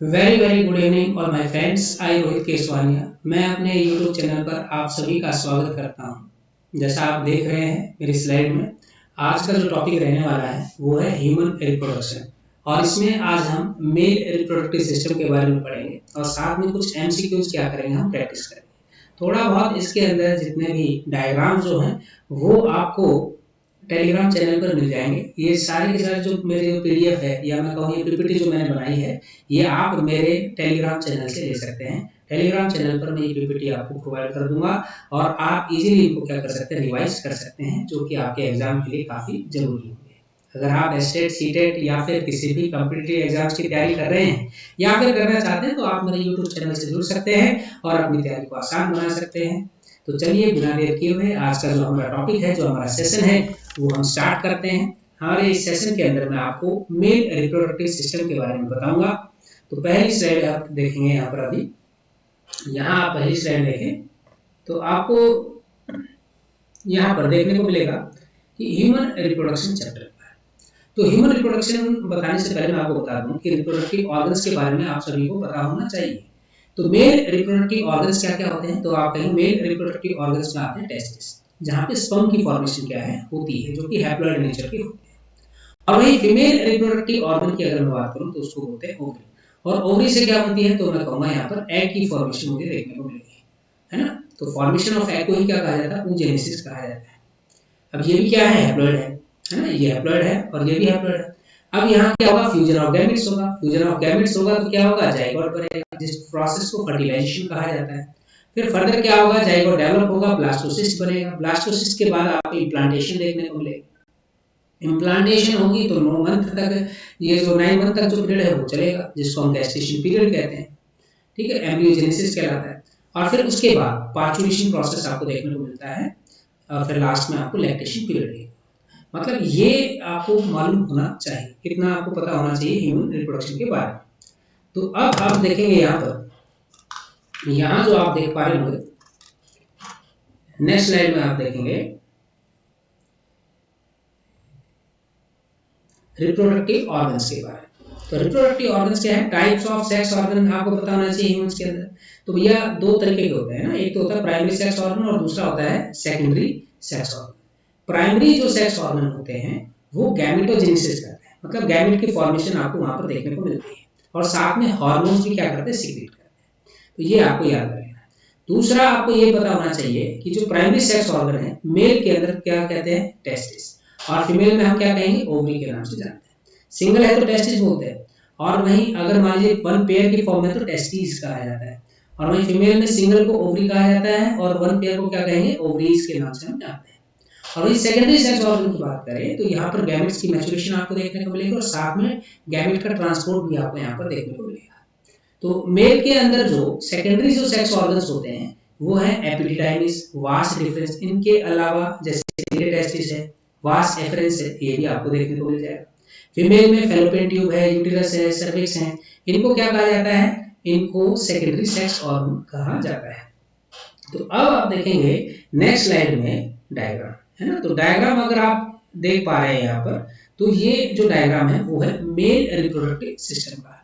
Very very good evening all my friends. I Rohit Keswania, मैं अपने YouTube channel पर आप सभी का स्वागत करता हूं। जैसा आप देख रहे हैं मेरी स्लाइड में, आज का जो टॉपिक रहने वाला है वो है ह्यूमन रिप्रोडक्शन। और इसमें आज हम मेल रिप्रोडक्टिव सिस्टम के बारे में पढ़ेंगे और साथ में कुछ एमसीक्यूज क्या करेंगे, हम प्रैक्टिस करेंगे थोड़ा बहुत। इसके अंदर जितने भी डायग्राम जो हैं वो आपको टेलीग्राम चैनल पर मिल जाएंगे। ये सारे के सारे जो मेरे पीडीएफ है या मैं कहूँ ये पीपीटी जो मैंने बनाई है, ये आप मेरे टेलीग्राम चैनल से ले सकते हैं। टेलीग्राम चैनल पर मैं ये पीपीटी आपको प्रोवाइड कर दूंगा और आप इजीली इनको क्या कर सकते हैं, रिवाइज कर सकते हैं, जो कि आपके एग्जाम के लिए काफी जरूरी होंगे। अगर आप एस्टेट सीटेट या फिर किसी भी कॉम्पिटिटिव एग्जाम्स की तैयारी कर रहे हैं या फिर करना चाहते हैं, तो आप मेरे यूट्यूब चैनल से जुड़ सकते हैं और अपनी तैयारी को आसान बना सकते हैं। तो चलिए बिना देर किए हुए आज का जो हमारा टॉपिक है, जो हमारा सेशन है, वो हम स्टार्ट करते हैं। हमारे इस सेशन के अंदर मैं आपको मेल रिप्रोडक्टिव सिस्टम के बारे में बताऊंगा। तो पहली स्लाइड आप देखेंगे यहाँ पर, अभी यहाँ आप पहली स्लाइड देखें तो आपको यहाँ पर देखने को मिलेगा कि ह्यूमन रिप्रोडक्शन चैप्टर। तो ह्यूमन रिप्रोडक्शन बताने से पहले मैं आपको बता दूं कि रिप्रोडक्टिव ऑर्गन्स के बारे में आप सभी को पता होना चाहिए। तो मेल रिप्रोडक्टिव ऑर्गन्स क्या क्या होते हैं, तो आप कहेंगे मेल रिप्रोडक्टिव ऑर्गन्स में आते हैं टेस्टिस, जहाँ पे स्पर्म की फॉर्मेशन क्या है होती है, जो कि हैप्लॉइड नेचर के होते हैं। और वही फीमेल रिप्रोडक्टिव ऑर्गन की अगर मैं बात करूं तो उसको बोलते हैं ओवरी। और ओवरी से क्या बनती है, तो मैं कहूंगा यहाँ पर एग की फॉर्मेशन मुझे देखने को मिलेगी, है ना। तो फॉर्मेशन ऑफ एग को ही क्या कहा जाता है, oogenesis कहा जाता है। अब ये भी क्या है, हैप्लॉइड है ना, ये हैप्लॉइड है और ये भी हैप्लॉइड है। अब यहाँ क्या होगा, फ्यूजन ऑफ गैमेट्स होगा। फ्यूजन ऑफ गैमेट्स होगा तो क्या होगा, जाइगोट बनेगा, जिस प्रोसेस को फर्टिलाइजेशन कहा जाता है। फिर फर्दर क्या होगा, जाइगोट डेवलप होगा, ब्लास्टोसिस्ट बनेगा। ब्लास्टोसिस्ट के बाद आपको इम्प्लांटेशन देखने को मिलेगा। इम्प्लांटेशन होगी तो 9 मंथ तक, ये जो 9 मंथ तक जो पीरियड है वो चलेगा, जिसको हम गेस्टेशन पीरियड कहते हैं, ठीक है, एम्ब्रियोजेनेसिस कहलाता है। और फिर उसके बाद पार्चुरेशन प्रोसेस आपको देखने को मिलता है और फिर लास्ट में आपको लैक्टेशन पीरियड है। मतलब ये आपको मालूम होना चाहिए, कितना आपको पता होना चाहिए ह्यूमन रिप्रोडक्शन के बारे में। तो अब आप देखेंगे यहाँ पर, यहाँ जो आप देख पा रहे होंगे, नेक्स्ट स्लाइड में आप देखेंगे रिप्रोडक्टिव ऑर्गन्स के बारे में। तो रिप्रोडक्टिव ऑर्गन्स क्या है, टाइप्स ऑफ सेक्स ऑर्गन आपको पता होना चाहिए ह्यूमंस के अंदर। तो भैया दो तरीके के होते हैं ना, एक तो होता है प्राइमरी सेक्स ऑर्गन और दूसरा होता है सेकेंडरी सेक्स ऑर्गन। प्राइमरी जो सेक्स ऑर्गन होते हैं वो गैमेटोजेनेसिस करते हैं, मतलब गैमेट की फॉर्मेशन आपको वहां पर देखने को मिलती है और साथ में हार्मोन्स भी क्या करते हैं, सीक्रेट करते हैं। तो ये आपको याद रखना है। दूसरा आपको ये पता होना चाहिए कि जो प्राइमरी सेक्स ऑर्गन है मेल के अंदर क्या कहते हैं, टेस्टिस, और फीमेल में हम क्या कहेंगे, ओवरी के नाम से जानते हैं। सिंगल है तो टेस्टिस बोलते हैं, और वहीं अगर मान लीजिए वन पेयर की फॉर्म है तो टेस्टिस कहा जाता है, और वहीं फीमेल में सिंगल को ओवरी कहा जाता है और वन पेयर को क्या कहेंगे, ओवरीज के नाम से हम जानते हैं। और वही सेकेंडरी सेक्स ऑर्गन की बात करें तो यहाँ पर गैमेट्स की मैच्योरेशन आपको देखने को मिलेगी और साथ में गैमेट का ट्रांसपोर्ट भी आपको यहाँ पर देखने को मिलेगा। तो मेल के अंदर जो सेकेंडरी जो सेक्स ऑर्गन्स होते हैं वो है एपिडिडाइमिस, वास डिफरेंस, इनके अलावा जैसे टेस्टिस है, वास एफरेंस है, ये भी आपको देखने को मिल जाएगा। फीमेल में फैलोपियन ट्यूब है, यूटेरस है, सर्विक्स है, इनको क्या कहा जाता है, इनको सेकेंडरी सेक्स ऑर्गन कहा जाता है। तो अब आप देखेंगे नेक्स्ट स्लाइड में डायग्राम, है ना। तो डायग्राम अगर आप देख पा रहे हैं यहाँ पर, तो ये जो डायग्राम है वो है मेल रिप्रोडक्टिव सिस्टम का।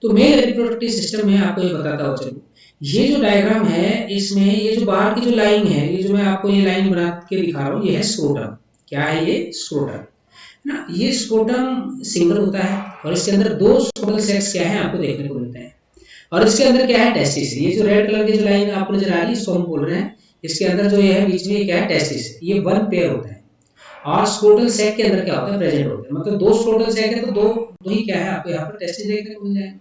तो मेल रिप्रोडक्टिव सिस्टम में आपको ये बताता हूँ, चलो ये जो डायग्राम है इसमें ये जो बाहर की जो लाइन है, ये जो मैं आपको ये लाइन बना के दिखा रहा हूँ, ये है स्क्रोटम। क्या है ये, स्क्रोटम ना। ये स्क्रोटम सिंगल होता है और इसके अंदर दो स्क्रोटल सेक्स क्या है आपको देखने को मिलते हैं, और इसके अंदर क्या है, टेस्टिस। ये जो रेड कलर की जो लाइन आपको नजर आ रही है इसको हम बोल रहे हैं, इसके अंदर जो ये है बीच में, ये क्या है, टेस्टिस। ये वन पेयर होता है और स्क्रोटल सैक के अंदर क्या होता है, प्रेजेंट होता है। मतलब दो स्क्रोटल सैक है तो दो ही क्या है, आपको यहाँ पर टेस्टिस देखने को मिल जाएगा।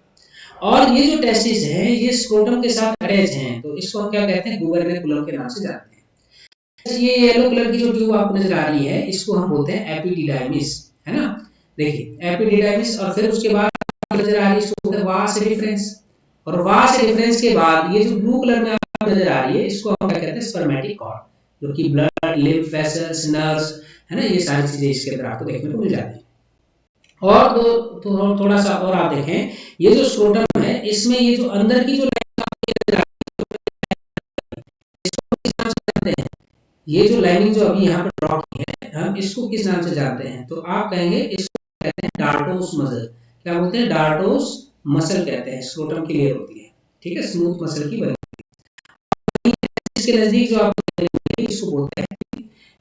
और ये जो टेस्टिस है ये स्क्रोटम के साथ अटैच हैं, तो इसको हम क्या कहते हैं, गुबरनेकुलम के नाम से जानते हैं। ये येलो कलर की जो ट्यूब आपको नजर आ रही है इसको हम बोलते हैं एपिडिडाइमिस, है ना। देखिए एपिडिडाइमिस, और फिर उसके बाद नजर आ रही है इसको बोलते हैं वास रेफरेंस, और वास रेफरेंस के बाद ये जो ब्लू कलर में आपको नजर आ रही है इसको हम क्या कहते हैं, स्पर्मेटिक कॉर्ड, जो कि ब्लड, लिम्फ वेसल्स, नर्व्स, है ना, ये सारी चीजें इसके अंदर आपको देखने को मिल जाती है। और तो थोड़ा सा और आप देखें, ये जो स्क्रोटम है इसमें ये जो अंदर की जो ये जो लाइनिंग जो अभी यहाँ पर ड्रॉ की है, हम इसको किस नाम से जानते हैं, तो आप कहेंगे इसको कहते हैं डार्टोस मसल। क्या बोलते हैं, डार्टोस मसल कहते हैं, स्क्रोटम की लेयर होती है, ठीक है, स्मूथ मसल की बनी। इसके नजदीक जो आपको मिलेगी इसको बोलते हैं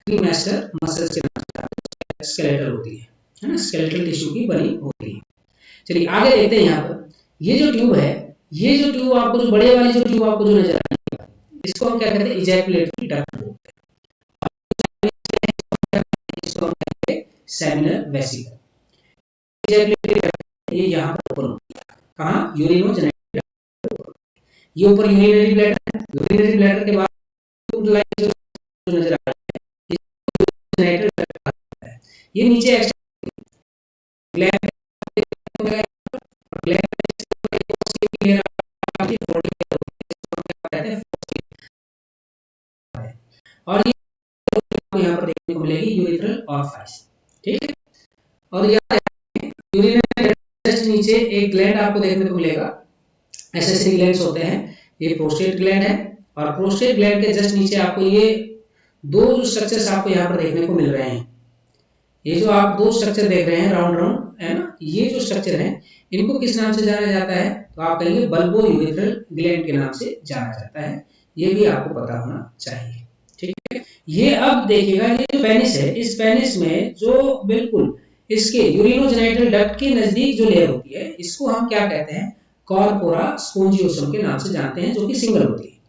क्रीमास्टर मसल के नाम से स्केलेटल होती है ना, स्केलेटल टिश्यू की बनी होती है। चलिए आगे देखते हैं। यहाँ पर ये जो ट्यूब है, ये जो ट्यूब आपको जो बड़े वाली जो ट्यूब आपको जो नजर आ रही है, इसको हम क्या कहते हैं, इजैकुलेटरी डक्ट बोलते हैं, इसको हम कहते हैं सेमिनल वेसिकल। इजैकुलेटरी डक्ट ये यहाँ पर ओपन होती है, कहाँ, यूरिनोजेनिटल डक्ट। ये ऊपर यूरिनरी ब्लैडर है, यूरिनरी ब्लैडर के बाद लाइन जो नजर आ रही है यूरिनरी डक्ट है, ये नीचे ग्लैंड और ये आपको यहाँ पर देखने को मिलेगी यूरिथ्रल ऑरिफिस, ठीक है। और यूरिनरी जस्ट नीचे एक ग्लैंड आपको देखने को मिलेगा, एसेसरी ग्लैंड्स होते हैं, ये प्रोस्टेट ग्लैंड है, और प्रोस्टेट ग्लैंड के जस्ट नीचे आपको ये दो जो स्ट्रक्चर्स आपको यहाँ पर देखने को मिल रहे हैं, ये जो आप दो स्ट्रक्चर देख रहे हैं राउंड राउंड है ना, ये जो स्ट्रक्चर है इनको किस नाम से जाना जाता है, तो आप कहेंगे बल्बो यूरिथ्रल ग्लैंड के नाम से जाना जाता है, ये भी आपको पता होना चाहिए, ठीक है। ये अब देखिएगा, ये जो पेनिस है, इस पेनिस में जो बिल्कुल इसके यूरिनोजेनिटल डक्ट के नजदीक जो लेयर होती है, इसको हम क्या कहते हैं, कॉर्पोरा स्पोंजियोसम के नाम से जानते हैं, जो कि सिंगल होती है।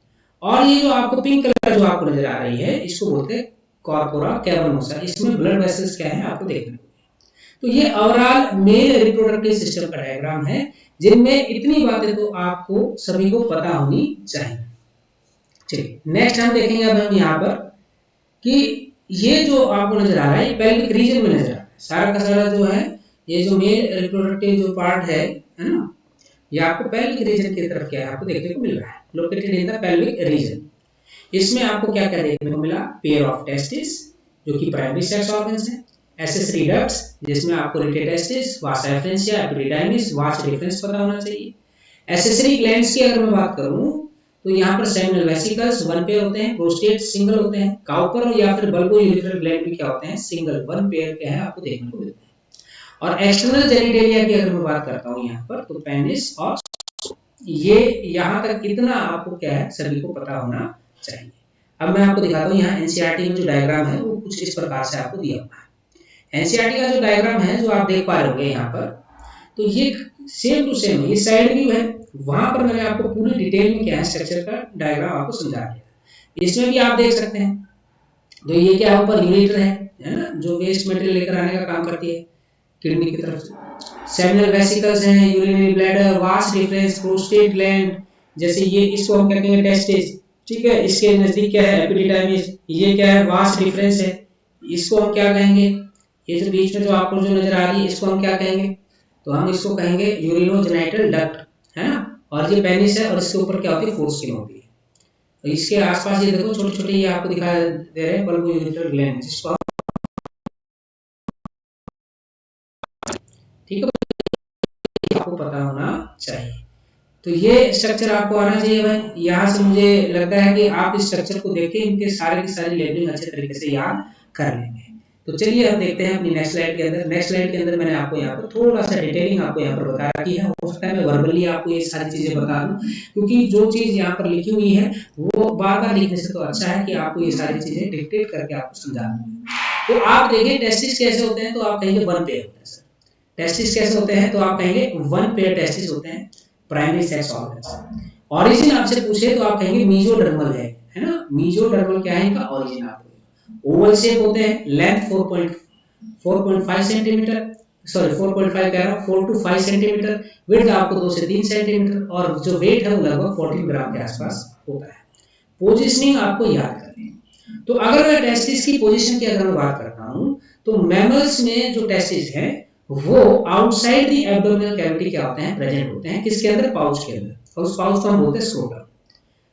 और ये जो आपको पिंक कलर जो आपको नजर आ रही है, इसको बोलते हैं कॉर्पोरा कैवर्नोसा। इसमें ब्लड वेसल्स क्या है आपको देखने को। तो ये ओवरऑल मेल रिप्रोडक्टिव सिस्टम का डायग्राम है, जिनमें इतनी बातें तो आपको सभी को पता होनी चाहिए। चलिए नेक्स्ट हम देखेंगे अब हम यहाँ पर कि ये जो आपको नजर आ रहा है, पेल्विक रीजन में नजर आ रहा है, सारा का सारा जो है ये जो मेल रिप्रोडक्टिव जो पार्ट है ना, ये आपको पेल्विक रीजन की तरफ क्या है आपको देखने को मिल रहा है, located in the pelvic region. इसमें आपको क्या क्या देखने को मिला, पेयर ऑफ टेस्टिस जो कि प्राइमरी सेक्स ऑर्गन्स है, एसेसरी डक्ट्स जिसमें आपको रिटे टेस्टिस, वास एफरेंशिया, एपिडिडाइमिस, वास डिफरेंस पता होना चाहिए। एसेसरी ग्लैंड्स की अगर मैं बात करूं तो यहाँ पर सेमिनल वेसिकल्स वन पेयर होते हैं, प्रोस्टेट सिंगल होते हैं, काउपर या फिर बल्बो यूरिथ्रल ग्लैंड भी क्या होते हैं, सिंगल वन पेयर के हैं आपको देखने को मिलते हैं। और एक्सटर्नल जेनिटेलिया की अगर मैं बात करता हूँ यहाँ पर, तो पेनिस और ये यहाँ तक इतना आपको क्या है सभी को पता होना चाहिए। अब मैं आपको दिखाता हूँ यहाँ एनसीईआरटी में जो डायग्राम है वो कुछ इस प्रकार से आपको दिया हुआ है। एनसीईआरटी का जो डायग्राम है जो आप देख पा रहे होंगे यहाँ पर, तो ये सेम टू सेम ये साइड व्यू है, वहां पर मैंने आपको पूरी डिटेल में क्या है स्ट्रक्चर का डायग्राम आपको समझा दिया। इसमें भी आप देख सकते हैं, तो ये क्या ऊपर यूरिटर है ना, जो वेस्ट मटेरियल लेकर आने का काम करती है किडनी की तरफ से। सेमिनल वेसिकल्स हैं, urinary bladder, vas deferens, prostate gland, जैसे ये इसको हम क्या कहेंगे टेस्टिस, ठीक है। इसके नजदीक क्या है एपिडिडाइमिस, ये क्या है वास डिफरेंस है, इसको हम क्या कहेंगे, ये जो बीच में जो आपको जो नजर आ रही है इसको हम क्या कहेंगे, तो हम इसको कहेंगे यूरिनोजेनिटल डक्ट है ना। और ये पेनिस है और इसके ऊपर क्या होती है फोरस्किन होती है। तो इसके आसपास ये देखो छोटे छोटे ये आपको दिखाई दे रहे हैं बल्बो यूरिथ्रल ग्लैंड, जिसको ठीक है आपको पता होना चाहिए। तो ये स्ट्रक्चर आपको आना चाहिए भाई। यहाँ से मुझे लगता है कि आप इस स्ट्रक्चर को देख के इनके सारे की सारी लेबलिंग अच्छे तरीके से याद कर लेंगे। तो चलिए अब देखते हैं अपनी नेक्स्ट स्लाइड के अंदर। नेक्स्ट स्लाइड के अंदर मैंने आपको यहाँ पर थोड़ा सा डिटेलिंग आपको यहाँ पर बता रखी है। हो सकता है मैं वर्बली आपको ये सारी चीजें बता दूं, क्योंकि जो चीज यहाँ पर लिखी हुई है वो बार बार लिखने से तो अच्छा है कि आपको ये सारी चीजें डिक्टेट करके आपको समझा दूं। तो आप देखिए टेस्टिस कैसे होते हैं, तो आप कहेंगे वन पेयर होते हैं सर। टेस्टिस कैसे होते हैं, तो आप कहेंगे वन पेयर टेस्टिस होते हैं, प्राइमरी सेक्स ऑर्गन्स। ओरिजिन आपसे पूछे तो आप कहेंगे मीजोडर्मल है ना। मीजोडर्मल क्या है इनका ओरिजिन, आपको ओवल शेप होते हैं, लेंथ 4.5 सेंटीमीटर, सॉरी 4.5 कह रहा हूं, 4 to 5 सेंटीमीटर, विड्थ आपको 2 से 3 सेंटीमीटर, और जो वेट है वो लगभग 14 ग्राम के आसपास होता है। पोजीशनिंग आपको याद करनी है। तो अगर मैं टेस्टिस की पोजीशन की अगर मैं बात करता हूं, तो मैमल्स में जो टेस्टिस है वो आउटसाइड द एब्डोमिनल कैविटी क्या होते हैं, प्रेजेंट होते हैं, किसके अंदर, पाउच के अंदर, और उस पाउच को हम बोलते हैं स्क्रोटम।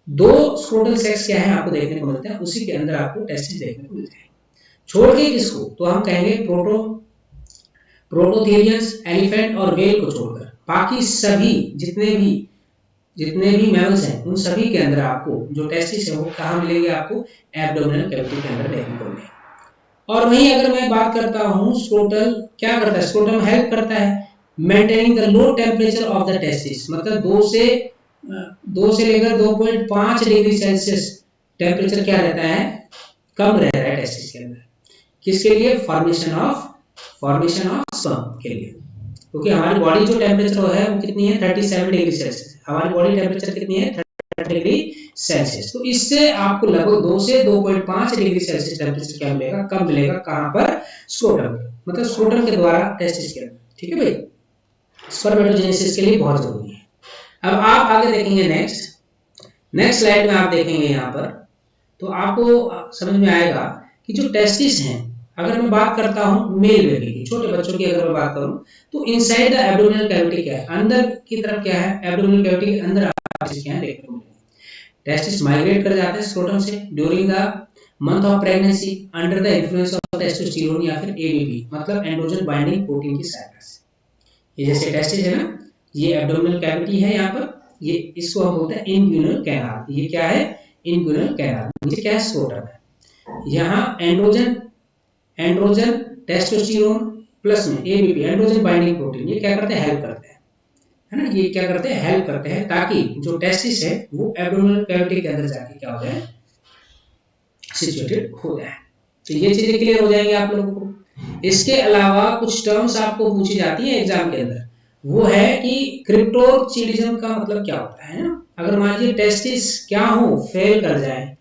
दो स्क्रोटल सेक्स क्या है आपको देखने को मिलते हैं, उसी के अंदर आपको टेस्टिस देखने को मिलते हैं। छोड़ के किसको, तो हम कहेंगे प्रोटोथेरियंस, एलिफेंट और व्हेल को छोड़कर बाकी सभी जितने भी मैमल्स हैं उन सभी के अंदर आपको जो टेस्टिस है वो कहाँ मिलेंगे, आपको एब्डोमिनल कैविटी के अंदर देखने को मिलेंगे। और वहीं अगर मैं बात करता हूँ स्क्रोटल क्या करता है, स्क्रोटम हेल्प करता है maintaining the low temperature of the testis, मतलब 2 से लेकर 2.5 डिग्री सेल्सियस टेम्परेचर क्या रहता है, कम रह रहा है टेस्टिस के अंदर। किसके लिए? फॉर्मेशन ऑफ स्पर्म के लिए, क्योंकि हमारी बॉडी जो टेम्परेचर है वो कितनी है, 37 डिग्री सेल्सियस। हमारी बॉडी टेम्परेचर कितनी है, 30 डिग्री सेल्सियस। तो इससे आपको लगभग 2 से 2.5 डिग्री सेल्सियस टेम्परेचर क्या मिलेगा, कम मिलेगा। कहां पर? स्क्रोटम, मतलब स्क्रोटम के द्वारा टेस्टिस के अंदर। ठीक है भाई, स्पर्मेटोजेनेसिस के लिए बहुत जरूरी है। अब आप आगे देखेंगे नेक्स्ट स्लाइड में आप देखेंगे यहाँ पर, तो आपको समझ में आएगा कि जो टेस्टिस हैं, अगर मैं बात करता हूँ मेल बेबी की, छोटे बच्चों की अगर मैं बात करूँ, तो इनसाइड द एब्डोमिनल कैविटी क्या है, अंदर की तरफ क्या है, एब्डोमिनल कैविटी के अंदर क्या है देखने को मिलेगा। टेस्टिस माइग्रेट कर जाते हैं स्क्रोटम से during the month of pregnancy under the influence of testosterone या फिर एडीपी, मतलब एंड्रोजन बाइंडिंग प्रोटीन की सहायता से। ये जैसे टेस्टिस है ना, ये एब्डोमिनल कैविटी है यहाँ पर, ये इसको हम बोलते हैं इंग्यूनल कैनाल। ये क्या है? इंग्यूनल कैनाल। नीचे क्या है? स्क्रोटम है। यहाँ एंड्रोजन टेस्टोस्टेरोन प्लस में एबीपी एंड्रोजन बाइंडिंग प्रोटीन, ये क्या करते हैं? हेल्प करते हैं, है ना। ये क्या करते हैं? हेल्प करते हैं, ताकि जो टेस्टिस है वो एब्डोमिनल कैविटी के अंदर जाके क्या हो जाए, सिचुएटेड हो जाए। तो ये चीजें क्लियर हो जाएंगी आप लोगों को। इसके अलावा कुछ टर्म्स आपको पूछी जाती है एग्जाम के अंदर, वो है कि क्रिप्टोचिडिज्म का मतलब क्या होता है ना। अगर मान लीजिए टेस्टिस क्या हो, फेल कर जाए,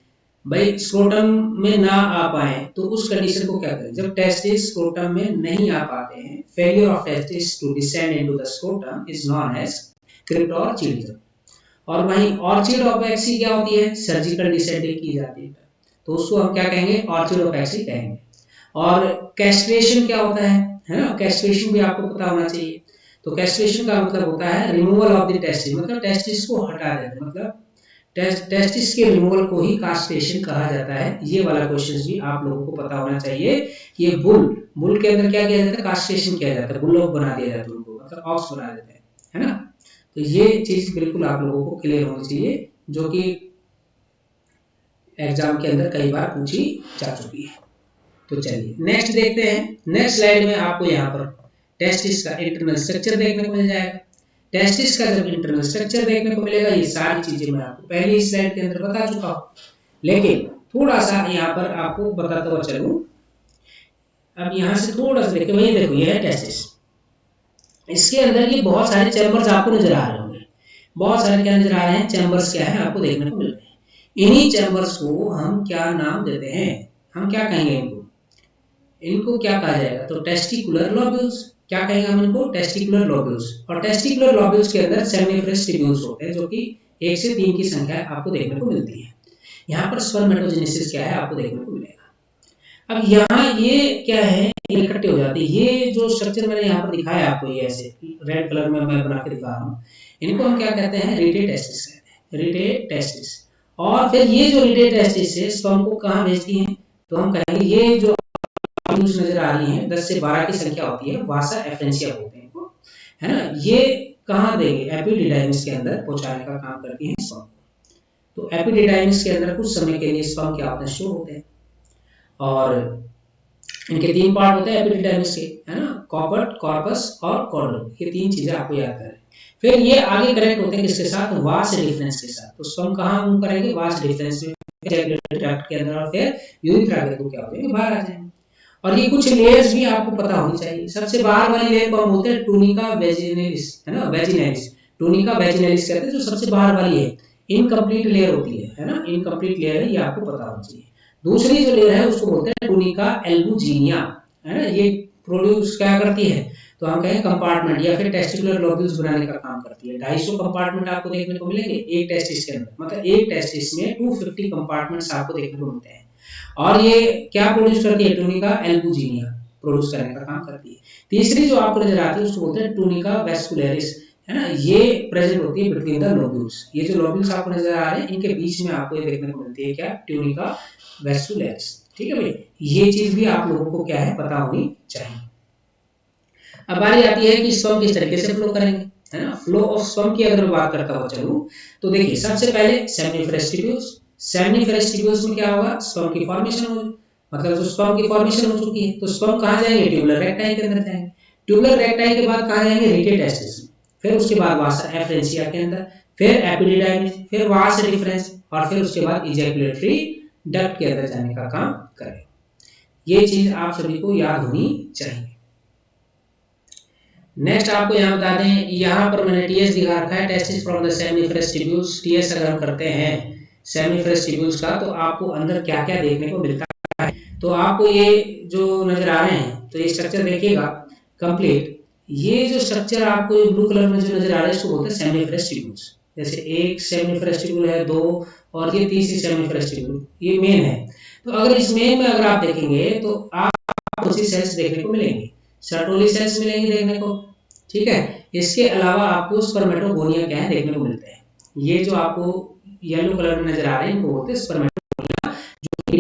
भाई स्क्रोटम में ना आ पाए, तो उस कंडीशन को क्या करें? जब टेस्टिस स्क्रोटम में नहीं आ पाते हैं, failure of testis to descend into the scrotum is known as cryptorchidism. और वहीं ऑर्चिडोपेक्सी क्या होती है? सर्जिकल डिसेंडिंग की जाती है, तो उसको हम क्या कहेंगे? ऑर्चिडोपेक्सी कहेंगे। और कैस्ट्रेशन क्या होता है ना, कैस्ट्रेशन भी आपको पता होना चाहिए। तो कैस्ट्रेशन का मतलब होता है रिमूवल ऑफ द टेस्टिस, मतलब टेस्टिस को हटा देना, मतलब टेस्टिस के रिमूवल को ही कास्ट्रेशन कहा जाता है। ये वाला क्वेश्चन भी आप लोगों को पता होना चाहिए कि ये बुल के अंदर क्या किया जाता है? कास्ट्रेशन किया जाता है, बुल बना दिया जाता है उनको, मतलब ऑक्स बना देते हैं, है ना। तो ये चीज बिल्कुल आप लोगों को क्लियर होनी चाहिए, जो कि एग्जाम के अंदर कई बार पूछी जा चुकी है। तो चलिए नेक्स्ट देखते हैं। नेक्स्ट स्लाइड में आपको यहाँ पर टेस्टिस का इंटरनल स्ट्रक्चर देखने को मिल जाएगा। टेस्टिस का जब इंटरनल स्ट्रक्चर देखने को मिलेगा, ये सारी चीजें मैं आपको पहली स्लाइड के अंदर बता चुका हूँ, लेकिन थोड़ा सा यहाँ पर आपको बताता हुआ चलूं। अब यहाँ से थोड़ा सा देखो, ये देखो, ये है टेस्टिस। इसके अंदर ये बहुत सारे चैम्बर्स आपको नजर आ रहे होंगे, बहुत सारे क्या नजर आ रहे हैं? चैम्बर्स क्या है आपको देखने को मिल रहे हैं। इन्हीं चैम्बर्स को हम क्या नाम देते हैं? हम क्या कहेंगे इनको क्या कहा जाएगा? तो टेस्टिकुलर लोब्यूल्स। क्या कहेंगे हम इनको? Testicular lobules. और टेस्टिकुलर लोब्यूल्स के अंदर सेमिनिफरस ट्यूब्यूल्स होते हैं, जो कि 1 से 3 की संख्या आपको देखने को मिलती है। यहाँ पर स्पर्मेटोजेनेसिस क्या है आपको देखने को मिलेगा। अब यहाँ ये क्या है, ये इकट्ठे हो जाते हैं। ये जो स्ट्रक्चर मैंने यहाँ पर दिखाया आपको, ये ऐसे रेड कलर में मैं बना के दिखा रहा हूँ, इनको हम क्या कहते हैं? रिटे टेस्टिस कहते हैं, रिटे टेस्टिस। और फिर ये जो रिटे टेस्टिस है, स्पर्म को कहाँ भेजती हैं? तो हम कहेंगे ये जो नजर आ रही है 10 से 12 की संख्या होती है, वासा एफरेंशिया बोलते हैं इनको, है ना। ये कहाँ देंगे? एपिडिडाइमिस के अंदर पहुंचाने का काम करती है स्पर्म। तो एपिडिडाइमिस के अंदर कुछ समय के लिए स्पर्म क्या होते हैं? स्टोर होते हैं। और इनके 3 पार्ट होते हैं एपिडिडाइमिस के, है ना, कॉपर्ट, कॉर्पस और कॉर्डम। ये 3 चीजें आपको याद करें। फिर ये आगे कनेक्ट होते हैं किसके साथ? वास डिफरेंस के साथ। तो स्पर्म कहाँ मूव करेंगे? वास डिफरेंस में ट्रैक्ट के अंदर, और फिर यूरिथ्रा के थ्रू क्या हो जाएंगे? बाहर आ जाएंगे। और ये कुछ लेयर्स भी आपको पता होनी चाहिए। सबसे बाहर वाली लेयर को हम बोलते हैं टूनिका वेजिनलिस, है ना, वेजिनलिस। टूनिका वेजिनलिस कहते हैं, जो सबसे बाहर वाली है, इनकम्प्लीट लेयर होती है ना, इनकम्प्लीट लेयर है, ये आपको पता होना चाहिए। दूसरी जो लेयर है उसको बोलते हैं टूनिका एल्बुजिनिया, है ना। ये प्रोड्यूस क्या करती है? तो हम कहें कंपार्टमेंट या फिर टेस्टिकुलर लोब्यूल्स बनाने का काम करती है। 250 कंपार्टमेंट आपको देखने को मिलेंगे एक टेस्टिस के अंदर, मतलब एक टेस्टिस में 250 कंपार्टमेंट्स आपको देखने को मिलते हैं। और ये क्या प्रोड्यूस करती है? टूनिका एल्बुजिनिया प्रोड्यूस करने का काम करती है। तीसरी जो आपको नजर आती है उसको बोलते हैं टूनिका वेस्कुलरिस, है ना। ये प्रेजेंट होती है बिटवीन द लोब्यूल्स। ये जो लोब्यूल्स आपको नजर आ रहे हैं, इनके बीच में आपको ये देखने को मिलती है क्या? Tunica vascularis. ठीक है भाई, ये चीज भी आप लोगों को क्या है? पता होनी चाहिए। अब बारी आती है कि स्पर्म किस तरीके से फ्लो करेंगे, है ना। फ्लो ऑफ स्पर्म की अगर मैं बात करता हुआ चलूं, तो देखिए सबसे पहले सेमिनिफरस ट्यूब्यूल्स। सेमिनिफरस ट्यूब्यूल्स में क्या होगा? स्पर्म की फॉर्मेशन होगी, मतलब जो स्पर्म की फॉर्मेशन हो चुकी है, तो स्पर्म कहाँ जाएंगे? ट्यूबुलर रेक्टाई के अंदर जाएंगे। ट्यूबुलर रेक्टाई के बाद कहाँ जाएंगे, रेटे टेस्टिस में, फिर उसके बाद वासा एफरेंशिया के अंदर, फिर एपिडिडाइमिस, फिर वहां से डिफरेंस, और फिर उसके बाद इजैकुलेटरी डक्ट के अंदर जाने का काम करें। ये चीज आप सभी को याद होनी चाहिए। नेक्स्ट आपको यहाँ बता दें, यहाँ पर मैंने टीएस दिखा रखा है, testis from the seminiferous tubules. TS अगर हम करते हैं सेमिनिफरस ट्यूब्यूल्स का, तो आपको अंदर क्या क्या देखने को मिलता है। तो आपको ये जो नजर आ रहे हैं, तो ये स्ट्रक्चर देखिएगा कंप्लीट। ये जो स्ट्रक्चर आपको ब्लू कलर में जो नजर आ रहा है, इसको बोलते हैं सेमिनिफरस ट्यूब्यूल्स। जैसे एक सेमिनिफरस ट्यूब्यूल है, दो, और ये तीसरी सेमिनिफरस ट्यूब्यूल, ये मेन है। तो अगर इस मेन में अगर आप देखेंगे तो आप उसी सेल्स देखने को मिलेंगे, सर्टोली सेल्स मिलेंगे देखने को, ठीक है। इसके अलावा आपको स्पर्मेटोगोनिया क्या है देखने को मिलते हैं। ये जो आपको येलो कलर में नजर आ रहे हैं, इनको बोलते हैं स्पर्मेटोगोनिया, जो कि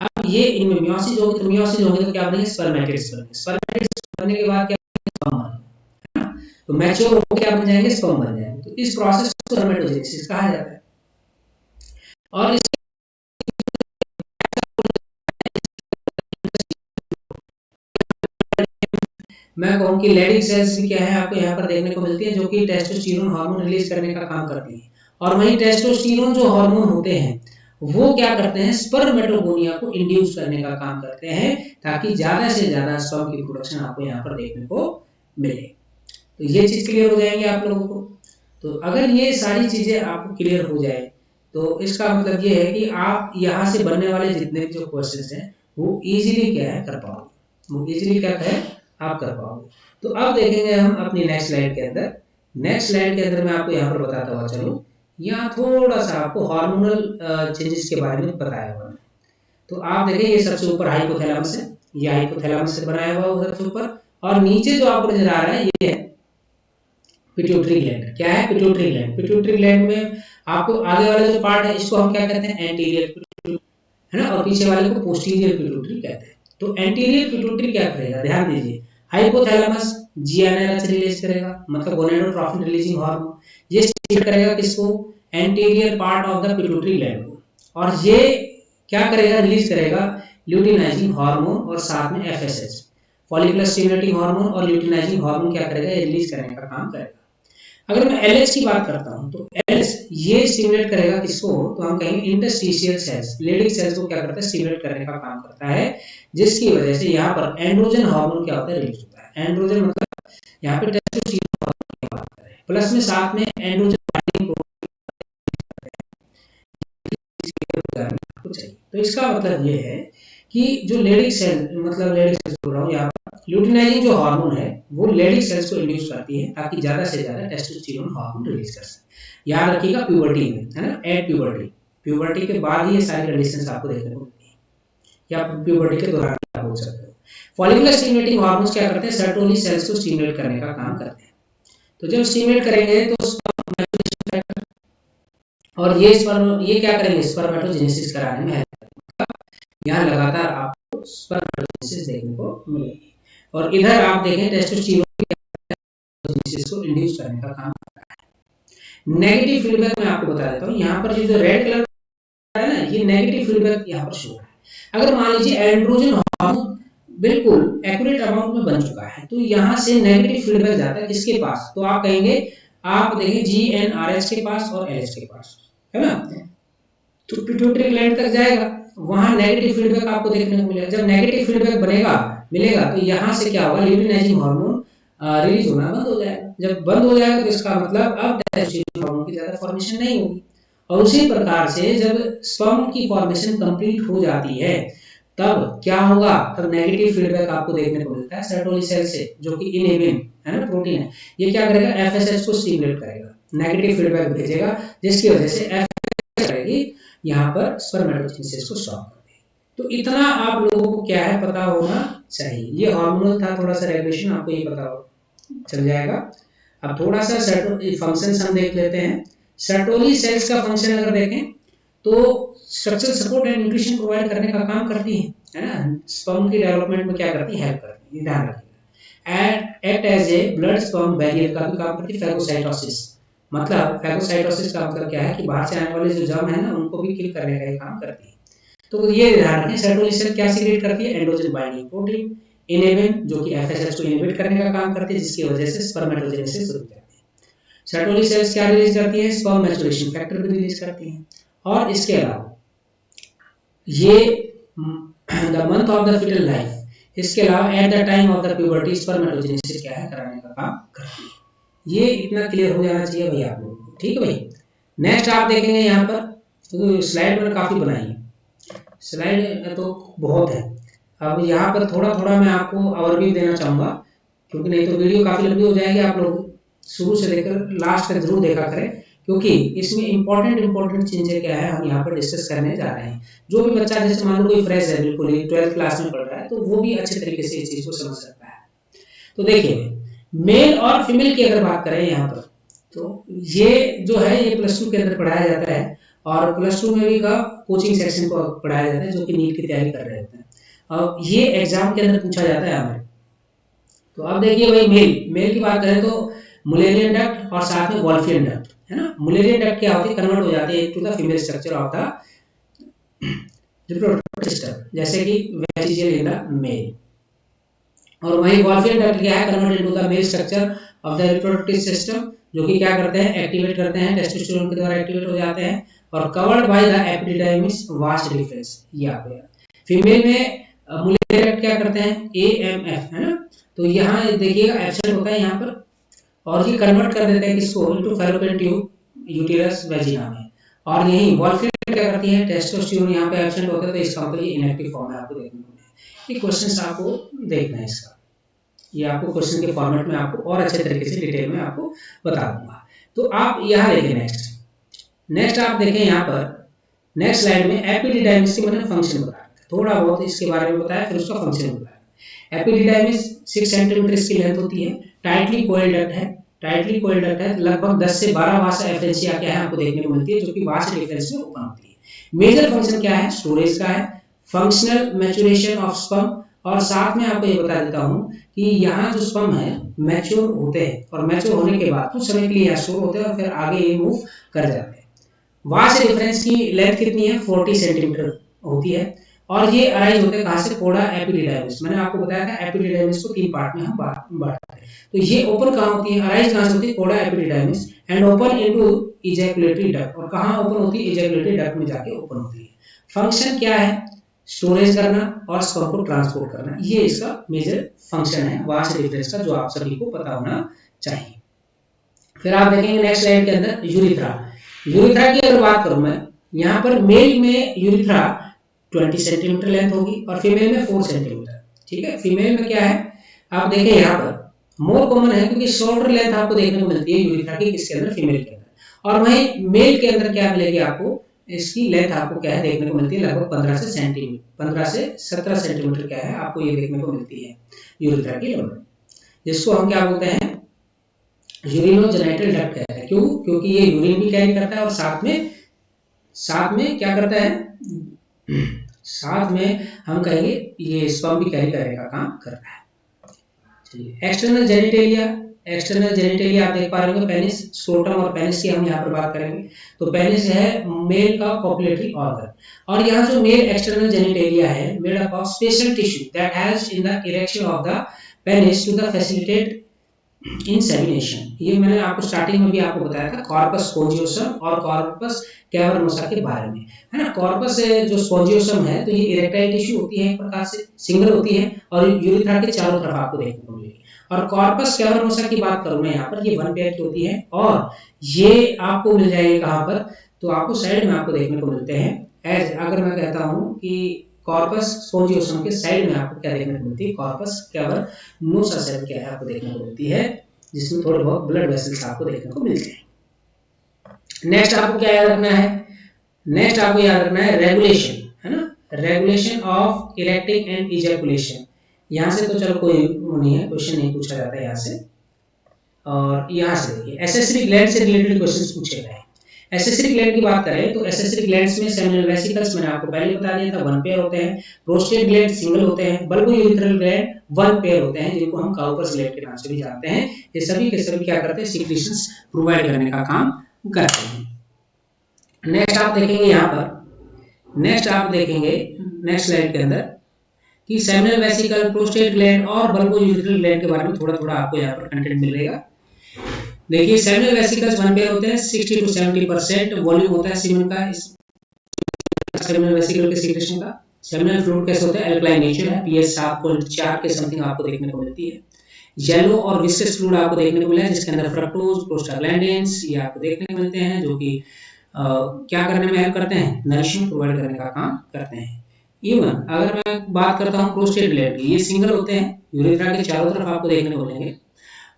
अब ये इनमें मियोसिस होगी, तो मियोसिस होंगे तो क्या बनेंगे, स्पर्मेटिड्स बनेंगे। स्पर्मेटिड्स बनने के बाद क्या स्पर्म बनेंगे, है ना। तो मैच्योर होकर क्या बन जाएंगे, स्पर्म बन जाएंगे। तो इस प्रोसेस को स्पर्मेटोजेनेसिस कहा जाता है। और मैं कहूँ कि लेडिक सेल्स भी क्या है आपको यहाँ पर देखने को मिलती है, जो कि टेस्टोस्टेरोन हार्मोन रिलीज करने का काम करती है। और वहीं टेस्टोस्टेरोन जो हार्मोन होते हैं, वो क्या करते हैं, स्पर्मेटोगोनिया को इंड्यूस करने का काम करते हैं, ताकि ज्यादा से ज्यादा स्पर्म की प्रोडक्शन आपको यहाँ पर देखने को मिले। तो ये चीज क्लियर हो जाएंगे आप लोगों को। तो अगर ये सारी चीजें आपको क्लियर हो जाए, तो इसका मतलब ये है कि आप यहाँ से बनने वाले जितने भी जो क्वेश्चन हैं, वो इजीली क्या है कर पाओगे, वो इजीली क्या है आप कर पाओगे। तो अब देखेंगे हम अपनी नेक्स्ट स्लाइड के अंदर। नेक्स्ट स्लाइड के अंदर मैं आपको यहाँ पर बताता हुआ चलूँ, यहाँ थोड़ा सा आपको हार्मोनल चेंजेस के बारे में बताया हुआ है। तो आप देखें, ये सबसे ऊपर हाइपोथैलेमस है, ये हाइपोथैलेमस से बनाया हुआ है सबसे ऊपर, और नीचे जो आपको नजर आ रहा है ये है पिट्यूटरी ग्लैंड। क्या है, पिट्यूटरी ग्लैंड। पिट्यूटरी ग्लैंड में आपको आगे वाला जो पार्ट है, इसको हम क्या कहते हैं, एंटीरियर पिट्यूटरी, है ना, और पीछे वाले को पोस्टीरियर पिट्यूटरी कहते हैं। तो एंटीरियर पिट्यूटरी क्या करेगा, ध्यान दीजिए, हाइपोथैलेमस जीएनआरएच रिलीज करेगा, मतलब गोनेडोट्रोफिन रिलीजिंग हार्मोन। ये स्टिमुलेट करेगा किसको, anterior part of the pituitary gland को, और ये क्या करेगा, रिलीज करेगा ल्यूटिनाइजिंग हार्मोन और साथ में एफएसएच, फॉलिकुलर स्टिमुलेटिंग हार्मोन, और ल्यूटिनाइजिंग हार्मोन क्या करेगा, ये रिलीज करने का काम करेगा। अगर मैं एलएच की बात करता हूं, तो एलएच ये स्टिमुलेट करेगा किसको, तो हम कहेंगे इंटरस्टिशियल सेल्स, लेडिक सेल्स को क्या करता है, स्टिमुलेट करने का काम करता है, जिसकी वजह से यहाँ पर एंड्रोजन हार्मोन क्या होता है, रिलीज होता है। एंड्रोजन मतलब यहाँ पे टेस्टोस्टेरोन हार्मोन की बात करें, प्लस में साथ में एंड्रोजन बाइंडिंग चाहिए। तो इसका मतलब ये है कि जो लेडिक सेल, मतलब लेडिक सेल्स बोल रहा हूँ यहाँ पर, ल्यूटिनाइजिंग जो हार्मोन है वो लेडिक सेल्स को इंड्यूस करती है, ताकि ज्यादा से ज्यादा टेस्टोस्टेरोन हार्मोन रिलीज कर सके। याद रखिएगा प्यूबर्टी में, है ना, एट प्यूबर्टी, प्यूबर्टी के बाद ही ये सारी कंडीशंस आपको देखने को मिलती है, या प्यूबर्टी के दौरान आप बोल सकते हो। फॉलिकुलर स्टिमुलेटिंग हार्मोन्स क्या करते हैं, सर्टोली सेल्स को स्टिमुलेट करने का काम करते हैं। तो जब स्टिमुलेट करेंगे तो और ये क्या करेंगे, स्पर्मेटोजेनेसिस कराने में हेल्प करेंगे। यहाँ लगातार आपको स्पर्मेटोजेनेसिस देखने को मिलेगी। और इधर आप देखें टेस्टोस्टेरोन को इंड्यूस करने का काम करता है। नेगेटिव फीडबैक मैं आपको बता देता हूँ, यहाँ पर जो रेड कलर है ना, ये नेगेटिव फीडबैक यहाँ पर शो है। अगर मान लीजिए एंड्रोजन हार्मोन बिल्कुल एक्यूरेट अमाउंट में बन चुका है, तो यहाँ से नेगेटिव फीडबैक जाता है किसके पास, तो आप कहेंगे, आप देखें जीएनआरएच के पास और एलएच के पास, है ना। तो पिट्यूटरी ग्लैंड तक जाएगा, वहां नेगेटिव फीडबैक आपको देखने को मिलेगा। जब नेगेटिव फीडबैक मिलेगा, तो यहाँ से क्या होगा, ल्यूटिनाइजिंग हार्मोन रिलीज होना बंद हो जाएगा। जब बंद हो जाएगा तो इसका मतलब अब टेस्टोस्टेरोन हार्मोन की ज्यादा फॉर्मेशन नहीं होगी। और उसी प्रकार से जब स्पर्म की फॉर्मेशन कंप्लीट हो जाती है, तब क्या होगा, तब नेगेटिव फीडबैक आपको देखने को मिलता है सर्टोली सेल से, जो कि इनहिबिन है ना, प्रोटीन है। ये क्या करेगा, एफएसएच को स्टिमुलेट करेगा, नेगेटिव फीडबैक भेजेगा, जिसकी वजह से एफएसएच करेगी यहाँ पर स्पर्मेटोजेनेसिस को स्टॉप कर देगी। तो इतना आप लोगों को क्या है पता होना चाहिए। ये हार्मोनल था, थोड़ा सा रेगुलेशन आपको ये पता हो चल जाएगा। अब थोड़ा सा फंक्शन हम देख लेते हैं। सर्टोली सेल्स का फंक्शन अगर देखें, तो structural support and nutrition provide करने का काम करती है ना, स्पर्म की डेवलपमेंट में क्या करती है, हेल्प करती है, ध्यान रखिएगा। Act as a blood sperm barrier का भी काम करती है। फैगोसाइटोसिस, मतलब फैगोसाइटोसिस का मतलब क्या है कि बाहर से आने वाले जो जर्म है ना, उनको भी किल करने का काम करती है। तो ये ध्यान रखें, सर्टोली सेल क्या सीक्रेट करती है, एंड्रोजन बाइंडिंग प्रोटीन। इनेबिन जो कि FSH को इनहिबिट करने का काम करती है, जिसकी वजह से स्पर्मेटोजेनेसिस रुक जाती है। सर्टोली सेल्स क्या रिलीज करती है? स्पर्म मैच्योरेशन फैक्टर भी रिलीज करती हैं। और इसके अलावा ये the month of the fetal life, इसके अलावा at the time of the puberty spermatogenesis क्या है? कराने का काम करती है। ये इतना क्लियर हो जाना चाहिए भाई आप लोगों को, ठीक है भाई। नेक्स्ट आप देखेंगे यहाँ पर, तो स्लाइड मैंने काफी बनाई है, स्लाइड तो बहुत है। अब यहाँ पर थोड़ा थोड़ा मैं आपको ओवरव्यू देना चाहूंगा, क्योंकि नहीं तो वीडियो काफी लंबी हो जाएगी। आप लोग शुरू से लेकर लास्ट तक जरूर देखा करें, क्योंकि इसमें इंपॉर्टेंट चीजें क्या है हम यहाँ पर डिस्कस करने जा रहे हैं। जो भी बच्चा जैसे मान लो कोई फ्रेश है, बिल्कुल ही 12th क्लास में पढ़ रहा है, तो वो भी अच्छे तरीके से इस चीज को समझ सकता है। तो देखिए, मेल और फीमेल की अगर बात करें यहाँ पर, तो ये जो है ये +2 के अंदर पढ़ाया जाता है, और +2 में भी का कोचिंग सेक्शन को पढ़ाया जाता है, जो कि नीट की तैयारी कर रहे होते हैं। अब ये एग्जाम के अंदर पूछा जाता है हमारे। तो अब देखिए भाई, मेल की बात करें तो मुलेरियन डक्ट और साथ में वॉल्फियन डक्ट है ना। मुलेरियन डक्ट क्या होती है? कन्वर्ट हो जाती है to the female structure of the reproductive system, जैसे कि वेसिकल इन द मेल। और वही वॉल्फियन डक्ट क्या है? Convert into the male structure of the reproductive system, जो कि क्या करते हैं? एक्टिवेट करते हैं, टेस्टोस्टेरोन के द्वारा एक्टिवेट हो जाते हैं, और covered by the epididymis vast difference. ये आपको याद। फीमेल में मुलेरियन डक्ट क्या करते हैं? AMF है ना। तो यहाँ देखिएगा एब्सेंट होता है यहाँ पर, और ये कन्वर्ट कर देते हैं किसको? Into fallopian tube, uterus, vagina में। और यही वॉल्फियन क्या करती है? टेस्टोस्टेरोन यहाँ पे एब्सेंट होता है, तो इसका मतलब ये इनएक्टिव फॉर्म है, आपको देखने को मिलेगा। ये क्वेश्चन आपको देखना है इसका, ये आपको क्वेश्चन के फॉर्मेट में आपको और अच्छे तरीके से डिटेल में आपको बता दूंगा। तो आप यहाँ देखें नेक्स्ट आप देखें यहाँ पर नेक्स्ट स्लाइड में एपिडिडाइमिस के मैंने फंक्शन बताया, थोड़ा बहुत इसके बारे में बताया, फिर उसका फंक्शन बताया। एपिडिडाइमिस 6 सेंटीमीटर इसकी लेंथ होती है, टाइटली कोइल्ड डक्ट है, लगभग 10 से 12 वासा एफरेंसिया क्या है आपको देखने को मिलती है, जो कि वासा डिफरेंस में ओपन होती है। मेजर फंक्शन क्या है? स्टोरेज का है, फंक्शनल मैच्योरेशन ऑफ स्पर्म, और साथ में आपको ये बता देता हूं कि यहाँ जो स्पर्म है मैच्योर होते हैं, और मैच्योर होने के बाद कुछ समय के लिए यहाँ स्टोर होते हैं, और फिर आगे ये मूव कर जाते हैं। वास्ट डिफरेंस की लेंथ कितनी है? 40 सेंटीमीटर होती है, और ये अराइज होते हैं कहां से? कोडा एपिडिडाइमिस। मैंने आपको बताया था एपिडिडाइमिस को 3 पार्ट में हम बांटते हैं। तो ये ओपन कहां होती है? अराइज कहां से होती है? कोडा epididymis, and open into ejaculatory duct. और कहां ओपन होती है? इजैकुलेटरी डक्ट में जाके ओपन होती है। फंक्शन क्या है? स्टोरेज करना और स्पर्म को ट्रांसपोर्ट करना, ये इसका मेजर फंक्शन है वास्ट डिफरेंस का, जो आप सभी को पता होना चाहिए। फिर आप देखेंगे नेक्स्ट स्लाइड के अंदर यूरिथ्रा। यूरिथ्रा की अगर बात करूं मैं, यहाँ पर मेल में यूरिथ्रा 20 सेंटीमीटर लेंथ होगी, और फीमेल में 4 सेंटीमीटर। ठीक है, फीमेल में क्या है आप देखें यहाँ पर मोर कॉमन है, क्योंकि शॉर्टर लेंथ आपको देखने को मिलती है यूरिथ्रा की, किसके अंदर? फीमेल के अंदर। और वहीं मेल के अंदर क्या मिलेगी आपको? इसकी लेंथ आपको क्या है देखने को मिलती है? लगभग 15 से 17 सेंटीमीटर क्या है आपको ये देखने को मिलती है यूरिथ्रा की लंबाई, जिसको हम क्या बोलते हैं? यूरिनोजेनिटल डक्ट कहते हैं। क्यों? क्योंकि ये यूरिन भी कैरी करता है, और साथ में क्या करता है? साथ में हम कहेंगे ये स्पर्म भी कैरी करने का काम करता है। चलिए, एक्सटर्नल जेनिटेलिया आप देख पा रहे होंगे, पेनिस, स्क्रोटम और पेनिस की हम यहाँ पर बात करेंगे। तो पेनिस है मेल का कॉपुलेटरी ऑर्गन, और यहाँ जो मेल एक्सटर्नल जेनिटेलिया है made up of special tissue that has in the erection of the penis to the facilitate insemination. ये मैंने आपको स्टार्टिंग में भी आपको बताया था कॉर्पस स्पोंजियोसम और कॉर्पस कैवर्नोसा के बारे में, है ना। कॉर्पस जो स्पोंजियोसम है, तो ये इरेक्टाइल टिश्यू होती है, एक प्रकार से सिंगल होती है, और यूरिथ्रा के चारों तरफ आपको देखने को मिलेगी। और कॉर्पस कैवर्नोसा की बात करूं मैं यहाँ पर, ये 1 पेयर की होती है, और ये आपको मिल जाएगी कहाँ पर? तो आपको साइड में आपको देखने को मिलते हैं। एज अगर मैं कहता हूँ कि कॉर्पस स्पोंजियोसम के साइड में आपको क्या देखने को मिलती है? कॉर्पस कैवर्नोसा सेल क्या है आपको देखने को मिलती है, जिसमें थोड़े बहुत ब्लड वेसल्स आपको देखने को मिलते हैं। नेक्स्ट आपको क्या याद रखना है? नेक्स्ट आपको याद रखना है रेगुलेशन, है ना, regulation of erecting and ejaculation. यहाँ से तो चलो कोई नहीं है, क्वेश्चन नहीं पूछा जाता है यहाँ से। और यहाँ से देखिए एसेसरी ग्लैंड से रिलेटेड क्वेश्चंस पूछे गए हैं। एसेसरी ग्लैंड की बात करें तो एसेसरी ग्लैंड्स में सेमिनल वेसिकल्स मैंने आपको पहले बता दिया था 1 पेयर होते हैं, प्रोस्टेट ग्लैंड सिंगल होते हैं, बल्बोयूरिथ्रल ग्लैंड 1 पेयर होते हैं, जिनको हम काउपर्स ग्लैंड के नाम से भी जानते हैं। ये सभी के सभी क्या करते हैं? सीक्रेशंस प्रोवाइड करने का काम करते हैं। नेक्स्ट आप देखेंगे यहाँ पर, नेक्स्ट आप देखेंगे नेक्स्ट स्लाइड के अंदर कि सेमिनल वेसिकल, प्रोस्टेट ग्लैंड और बल्बोयूरेथ्रल ग्लैंड के बारे में थोड़ा थोड़ा आपको यहाँ पर कंटेंट मिलेगा। देखिए सेमिनल वेसिकल्स वन पेयर होते हैं, 60 to 70% वॉल्यूम होता है सीमेन का इस सेमिनल वेसिकल के सीक्रेशन का। सेमिनल फ्लूइड कैसे होता है, अल्कलाइन नेचर है, पीएच 7.4 के समथिंग आपको देखने को मिलती है। येलो और विस्कस फ्लूइड आपको देखने को मिला है जिसके अंदर फ्रक्टोज, प्रोस्टाग्लैंडिन्स ये आपको देखने को मिलते हैं जो कि क्या करने में हेल्प करते हैं, नरिशमेंट प्रोवाइड करने का काम करते हैं। इवन अगर मैं बात करता हूँ प्रोस्टेट ग्लैंड की, ये सिंगल होते हैं, यूरेथ्रा के चारों तरफ आपको देखने को मिलेंगे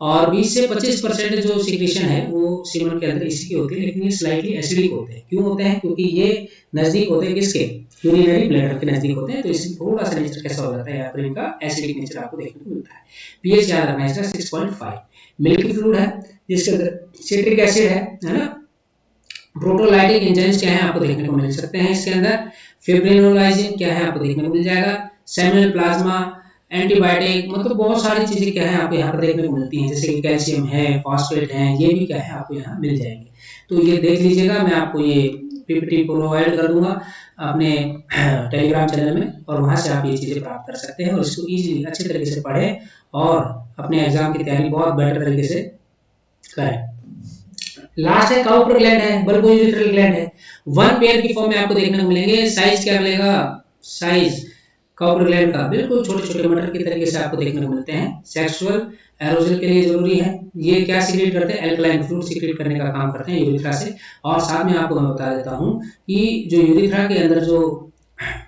और 20 से 25% जो सीक्रेशन है वो सीमन के अंदर इसी की होती है, लेकिन ये स्लाइटली एसिडिक होते हैं। क्यों होते हैं, क्योंकि ये नजदीक होते हैं किसके, यूरिनरी ब्लैडर के नजदीक होते हैं, तो इसमें थोड़ा सा नेचर कैसा हो जाता है, यहाँ पर इनका एसिडिक नेचर आपको देखने को मिलता है। पीएच याद रखना है इसका 6.5। मिल्की फ्लूइड है जिसके अंदर सिट्रिक एसिड है ना। प्रोटोलाइटिक एंजाइम्स क्या है आपको देखने को मिल सकते हैं इसके अंदर। फिब्रिनोलाइसिन क्या है आपको देखने को मिल जाएगा। सेमिनल प्लाज्मा, एंटीबायोटिक, मतलब बहुत सारी चीजें क्या है आपको यहाँ पर देखने को मिलती हैं, जैसे कि कैल्शियम है, फॉस्फेट है, ये भी क्या है आपको यहाँ मिल जाएंगे। तो ये देख लीजिएगा, मैं आपको ये पीपीटी प्रोवाइड कर दूंगा अपने टेलीग्राम चैनल में और वहां से आप ये चीजें प्राप्त कर सकते हैं और इसको इजीली अच्छे तरीके से पढ़ें और अपने एग्जाम की तैयारी बहुत बेटर तरीके से करें। लास्ट है काउपर ग्लैंड है, बल्बोयूरेथ्रल ग्लैंड है, वन पेयर की फॉर्म में आपको देखने को मिलेंगे। साइज क्या मिलेगा, साइज काउपर ग्लैंड का बिल्कुल छोटे छोटे मटर की तरीके से आपको देखने को मिलते हैं। सेक्सुअल एरोजल के लिए जरूरी है। ये क्या सीक्रेट करते हैं, अल्कलाइन फ्लूइड सीक्रेट करने का काम करते हैं यूरिथ्रा से। और साथ में आपको मैं बता देता हूँ कि जो यूरिथ्रा के अंदर जो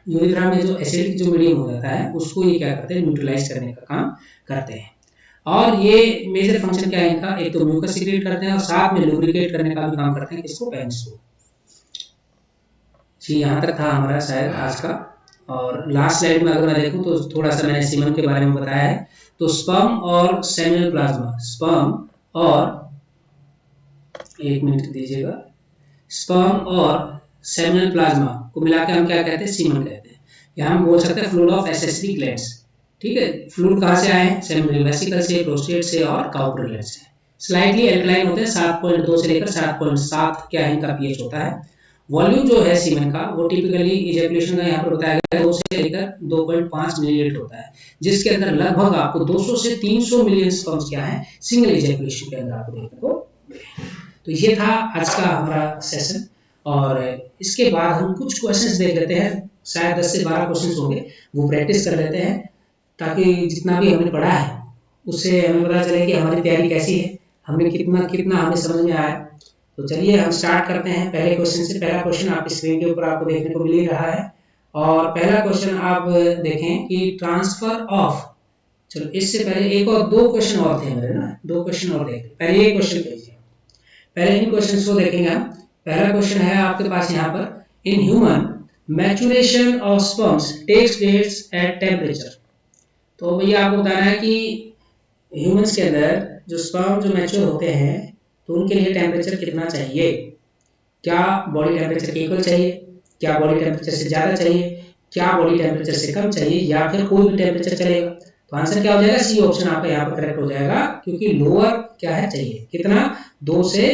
यूरिथ्रा में जो एसिडिक जो मीडियम हो जाता है उसको ये क्या करते हैं, न्यूट्रलाइज करने का काम करते हैं। और ये मेजर फंक्शन क्या है इनका, एक तो म्यूकस सीक्रेट करते हैं और साथ में लुब्रिकेट करने का भी काम करते हैं किसको, पेनिस को। जी यहाँ तक था हमारा शायद आज का। और लास्ट स्लाइड में अगर मैं देखूं तो थोड़ा सा मैंने सीमन के बारे में बताया है। तो स्पर्म और सेमिनल प्लाज्मा, स्पर्म और एक मिनट दीजिएगा, स्पर्म और सेमिनल प्लाज्मा को मिलाकर हम क्या कहते हैं, सीमन कहते हैं। यहाँ हम बोल सकते हैं फ्लूइड ऑफ एसेसरी ग्लैंड्स। ठीक है, फ्लूइड कहाँ से आए हैं, सेमिनल वेसिकल से, प्रोस्टेट से और काउपर ग्लैंड से। स्लाइटली एल्कलाइन होते हैं, 7.2 से लेकर 7.7 क्या है इनका पीएच होता है। वॉल्यूम जो है सीमेन का वो टिपिकली इजैकुलेशन का यहाँ पर बताया गया है 2 से लेकर 2.5 मिलीलीटर होता है, जिसके अंदर लगभग आपको 200 से 300 मिलियन स्पर्म्स क्या है सिंगल इजैकुलेशन के अंदर आपको देखने को मिलेंगे। तो ये था आज का हमारा सेशन और इसके बाद हम कुछ क्वेश्चंस देख लेते हैं, शायद 10 से 12 क्वेश्चंस होंगे, वो प्रैक्टिस कर लेते हैं ताकि जितना भी हमने पढ़ा है उससे हमें पता चले कि हमारी तैयारी कैसी है, हमने कितना कितना हमें समझ में आया। तो चलिए हम स्टार्ट करते हैं पहले क्वेश्चन से। पहला क्वेश्चन आपकी स्क्रीन के ऊपर आपको देखने को मिल ही रहा है और पहला क्वेश्चन आप देखें कि ट्रांसफर ऑफ, चलो इससे पहले एक और दो क्वेश्चन और थे मेरे ना, दो क्वेश्चन और देखते हैं। पहले ये क्वेश्चन लीजिए, पहले इन क्वेश्चन को देखेंगे हम। पहला क्वेश्चन है आपके पास यहाँ पर, in human maturation of sperms takes place at temperature. तो भैया आपको बताना है कि ह्यूमंस के अंदर जो स्पर्म जो मैच्योर होते हैं तो उनके लिए टेम्परेचर कितना चाहिए, क्या बॉडी टेम्परेचर के इक्वल चाहिए, क्या बॉडी टेम्परेचर से ज्यादा चाहिए, क्या बॉडी टेम्परेचर से कम चाहिए, या फिर कोई भी टेम्परेचर चलेगा। तो आंसर क्या हो जाएगा, सी ऑप्शन आपका यहाँ पर करेक्ट हो जाएगा, क्योंकि लोअर क्या है चाहिए, कितना 2 से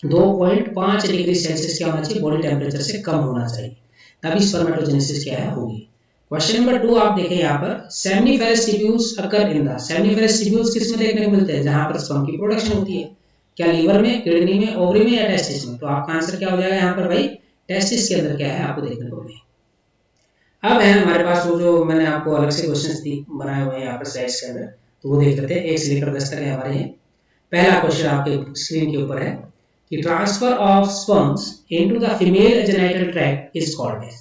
2.5 डिग्री सेल्सियस क्या होना चाहिए, बॉडी टेम्परेचर से कम होना चाहिए, तभी स्पर्मेटोजेनेसिस क्या है होगी। क्वेश्चन नंबर 2 आप देखें यहाँ पर, seminiferous tubules occur in the, seminiferous tubules किस में देखने को मिलते हैं, जहां पर स्पर्म की प्रोडक्शन होती है, क्या लीवर में, किडनी में, ओवरी में या टेस्टिस में। तो आपका आंसर क्या हो जाएगा यहाँ पर भाई, टेस्टिस के अंदर क्या है आपको देखने को मिलेगा। अब है हमारे पास वो जो मैंने आपको अलग से क्वेश्चंस बनाए हुए हैं यहाँ पर स्लाइड्स के अंदर, तो वो देख लेते हैं। 1 से लेकर 10 तक है हमारे। पहला क्वेश्चन आपके स्क्रीन के ऊपर है कि transfer of sperms into the female genital tract is called as,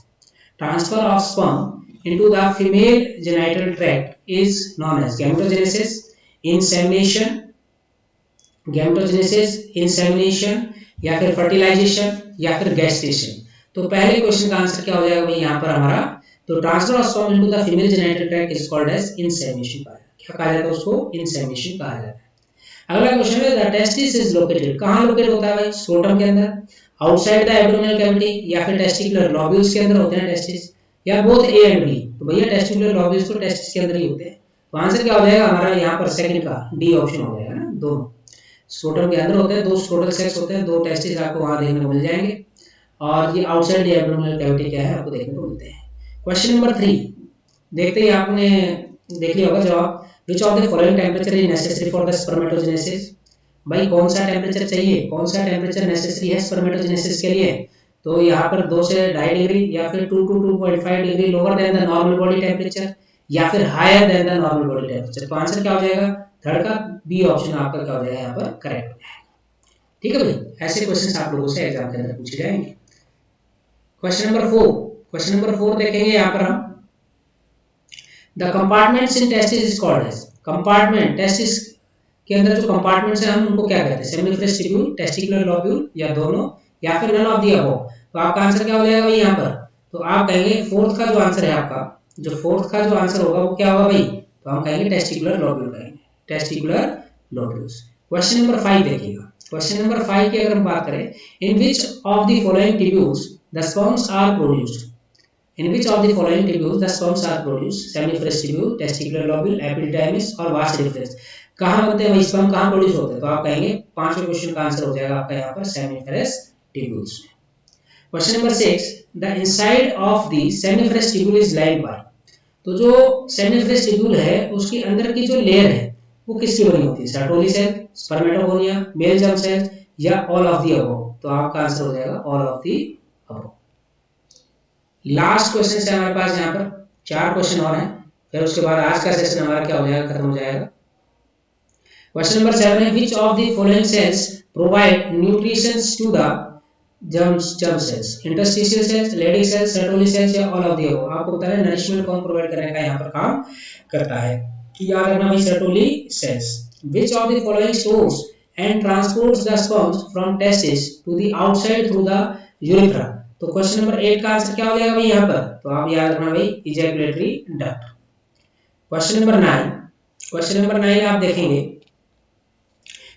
transfer of sperm into the female genital tract is known as gametogenesis, insemination, gametogenesis, insemination, या फिर फर्टिलाइजेशन, या फिर गैस्टेशन। तो पहले क्वेश्चन का आंसर क्या हो जाएगा भाई यहाँ पर हमारा, तो transfer of sperm into the female genital tract is called as insemination. क्या कहा जाता है उसको, इंसेमिनेशन कहा जाता है। अगला क्वेश्चन है, द टेस्टिस इज लोकेटेड, कहां लोकेट होता है भाई, स्क्रोटम के अंदर, आउटसाइड द एब्डोमिनल कैविटी, या फिर टेस्टिकुलर लॉब्यूल्स के अंदर होते हैं टेस्टिस, या बोथ ए एंड बी। तो भैया टेस्टिकुलर लॉब्यूल्स तो टेस्टिस के अंदर ही होते हैं। तो आंसर क्या हो जाएगा हमारा यहाँ पर सेकंड का डी ऑप्शन हो जाएगा ना, दोनों स्क्रोटम के अंदर होते हैं, 2 स्क्रोटल सेक्स होते हैं, 2 टेस्टिस आपको वहां देखने को मिल जाएंगे, और ये आउटसाइड द एब्डोमिनल कैविटी क्या है आपको देखने को मिलते हैं। क्वेश्चन नंबर 3, देखते ही आपने देख लिया होगा जवाब। विच of the following temperature is necessary for the spermatogenesis. भाई कौन सा टेम्परेचर चाहिए, कौन सा टेम्परेचर नेसेसरी है स्पर्मेटोजेनेसिस के लिए? तो यहाँ पर 2 से 2.5 डिग्री, या फिर 2 to 2.5 degree lower than the normal body temperature, या फिर higher than the normal body temperature. तो आंसर क्या हो जाएगा? थर्ड का बी ऑप्शन आपका क्या हो जाएगा यहाँ पर करेक्ट हो जाएगा। ठीक है भाई, ऐसे क्वेश्चंस आप लोगों से एग्जाम के अंदर पूछे जाएंगे। क्वेश्चन नंबर 4, क्वेश्चन नंबर 4 देखेंगे यहाँ पर हम। The compartments in testis is called as. Compartment testis के अंदर जो कंपार्टमेंट्स हैं हम उनको क्या कहते हैं? सेमिनिफरस ट्यूब्यूल, टेस्टिकुलर लोब्यूल, या दोनों, या फिर नन ऑफ द अबव। तो आपका आंसर क्या हो जाएगा भाई यहाँ पर? तो आप कहेंगे फोर्थ का जो आंसर है आपका, जो फोर्थ का जो आंसर होगा वो क्या होगा भाई? तो हम कहेंगे टेस्टिकुलर लोब्यूल कहेंगे, टेस्टिकुलर लोब्यूल्स। क्वेश्चन नंबर 5 देखिएगा। क्वेश्चन नंबर 5 की अगर हम बात करें, in which of the following tubules the sperms are produced. In which of the following tubules the sperms are produced? Seminiferous tubule, testicular lobule, epididymis और vas deferens। कहाँ बनते हैं भाई स्पर्म, कहाँ प्रोड्यूस होते हैं? तो आप कहेंगे पांचवें क्वेश्चन का आंसर हो जाएगा आपका यहाँ पर seminiferous tubules। Question number 6, the inside of the seminiferous tubule is lined by। तो जो seminiferous tubule है उसके अंदर की जो लेयर है वो किसकी बनी होती है? Sertoli cell, spermatogonia, male germ cell, या ऑल ऑफ द अबव। तो आपका आंसर हो जाएगा all of the above. Last question है हमारे पास यहाँ पर, 4 क्वेश्चन और हैं, फिर उसके बाद आज का सेशन हमारा क्या हो जाएगा, खत्म हो जाएगा। क्वेश्चन नंबर 7 है, which of the following cells provide nutrition to the germ cells? Interstitial cells, Leydig cells, Sertoli cells, या ऑल ऑफ द अबव। आपको बता रहे नरिशमेंट कौन प्रोवाइड करने का यहाँ पर काम करता है? कि याद रखना भाई Sertoli cells. Which of the following stores and transports the sperms from testis to the outside through the urethra. तो क्वेश्चन नंबर 8 का आंसर क्या हो जाएगा भाई यहाँ पर? तो आप याद रखना भाई ejaculatory duct. Question number 9, question number 9 आप देखेंगे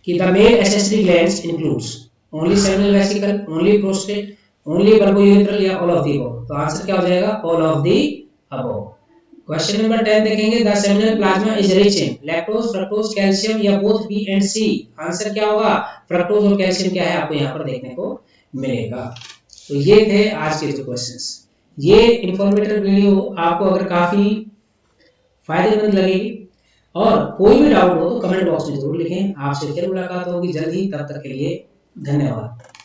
कि the male accessory glands includes only seminal vesicle, only prostate, only bulbourethral, या ऑल ऑफ द अबव। तो आंसर क्या हो जाएगा? All of the above. Question number 10 देखेंगे, the seminal plasma is rich in lactose, fructose, calcium, या both B and C. Answer क्या होगा? Fructose और कैल्शियम क्या है आपको यहाँ पर देखने को मिलेगा। तो ये थे आज के जो क्वेश्चंस। ये इंफॉर्मेटिव वीडियो आपको अगर काफी फायदेमंद लगेगी और कोई भी डाउट हो तो कमेंट बॉक्स में जरूर लिखें। आपसे फिर मुलाकात होगी जल्द ही, तब तक के लिए धन्यवाद।